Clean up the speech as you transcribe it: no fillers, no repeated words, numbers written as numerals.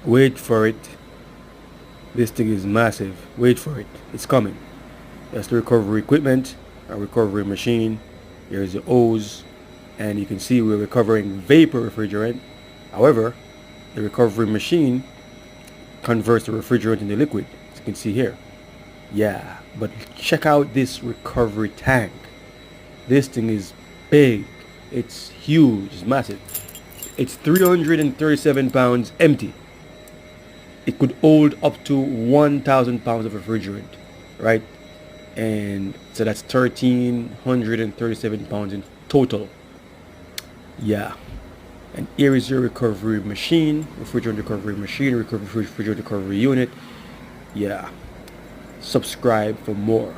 Wait for it. This thing is massive. Wait for it. It's coming. That's the recovery equipment, a recovery machine. Here's the hose, and you can see we're recovering vapor refrigerant. However, the recovery machine converts the refrigerant into liquid, as you can see here. Yeah, but check out this recovery tank. This thing is big. It's huge. It's massive. It's 337 pounds empty. It could hold up to 1,000 pounds of refrigerant, right? And so that's 1,337 pounds in total. Yeah. And here is your recovery machine, refrigerant recovery machine, refrigerant recovery unit. Yeah. Subscribe for more.